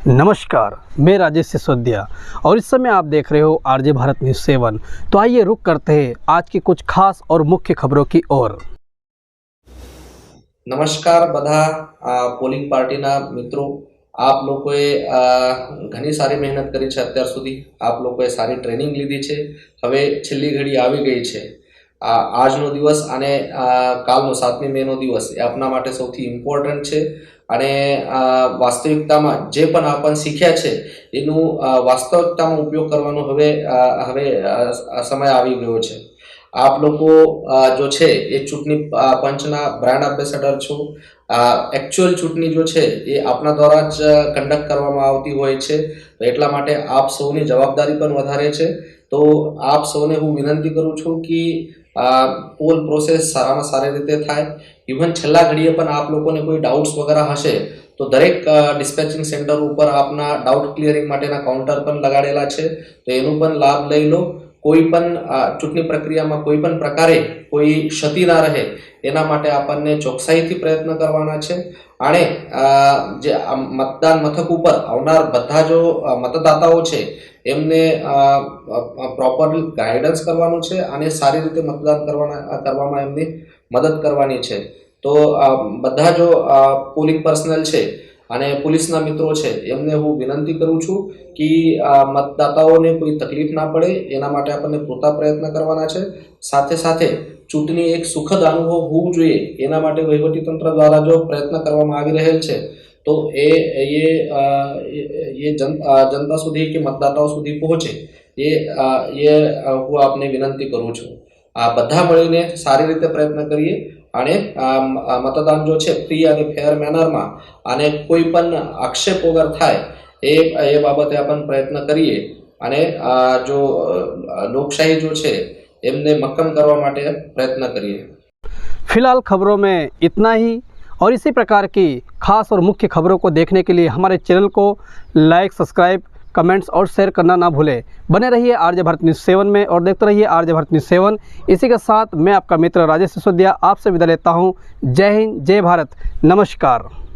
नमस्कार, मैं राजेश सिसोदिया और इस समय आप देख रहे हो आरजे भारत न्यूज़ 7। तो आइए रुक करते हैं आज की कुछ खास और मुख्य खबरों की ओर। નમસ્કાર બધા પોલિંગ પાર્ટીના મિત્રો, આપ લોકોએ ઘણી સારી મહેનત કરી છે અત્યાર સુધી. આપ લોકોએ સારી ટ્રેનિંગ લીધી છે. હવે છેલ્લી ઘડી આવી ગઈ છે. આજનો દિવસ અને કાલનો 7મી મેનો દિવસ એ આપના માટે સૌથી ઇમ્પોર્ટન્ટ છે અને વાસ્તવિકતામાં જે પણ આપણ શીખ્યા છે એનું વાસ્તવિકતામાં ઉપયોગ કરવાનો હવે સમય આવી ગયો છે. आप लोग जो छे ये चूंटनी पंचना ब्रांड एम्बेसेडर छो. एक्चुअल चूंटनी जो छे ये आपना द्वारा ज कंडक्ट करवामां आवती होय छे, तो एटला माटे आप सौनी जवाबदारी पण वधारे छे. तो आप सौने हूँ विनंती करूँ छूं कि पोल प्रोसेस सारामां सारी रीते थाय. इवन छेल्ला घड़ीए पण आप लोगोने कोई डाउट्स वगैरह हशे तो दरेक डिस्पेचिंग सेंटर पर आपना डाउट क्लियरिंग माटेना काउंटर पण लगाडेला छे, तो एनो पण लाभ लई लो. कोई पण चूंटनी प्रक्रिया में कोई पण प्रकारे कोई क्षति ना रहे एना माटे आपने चोक्साईथी प्रयत्न करवाना छे. आणि जे मतदान मथक पर आवनार बधा जो मतदाताओ छे एमने प्रॉपर गाइडन्स करवानुं छे आणि सारी रीते मतदान करवामां एमनी मदद करवानी छे. तो बधा जो पोलिंग पर्सनल छे અને પોલીસના મિત્રો છે એમને હું વિનંતી કરું છું કે મતદાતાઓને કોઈ તકલીફ ના પડે એના માટે આપણને પૂરતા પ્રયત્ન કરવાના છે. સાથે સાથે ચૂંટણી એક સુખદ અનુભવ હોવું જોઈએ એના માટે વહીવટીતંત્ર દ્વારા જો પ્રયત્ન કરવામાં આવી રહેલ છે તો ये जनता સુધી કે મતદાતાઓ સુધી પહોંચે એ હું આપને વિનંતી કરું છું. આ બધા મળીને સારી રીતે પ્રયત્ન કરીએ અને मतदान जो है फ्री और फेर मैनर में आने कोई पण आक्षेप वगैरह थाय ए बाबते अपन प्रयत्न करिए અને जो लोकशाही जो है एमने मक्कम करवा माटे प्रयत्न करिए. फिलहाल खबरों में इतना ही और इसी प्रकार की खास और मुख्य खबरों को देखने के लिए हमारे चैनल को लाइक, सब्सक्राइब, कमेंट्स और शेयर करना ना भूलें. बने रहिए आरजे भारत न्यूज़ 7 में और देखते रहिए आरजे भारत न्यूज़ 7. इसी के साथ मैं आपका मित्र राजेश सिसोदिया आपसे विदा लेता हूँ. जय हिंद, जय भारत, नमस्कार.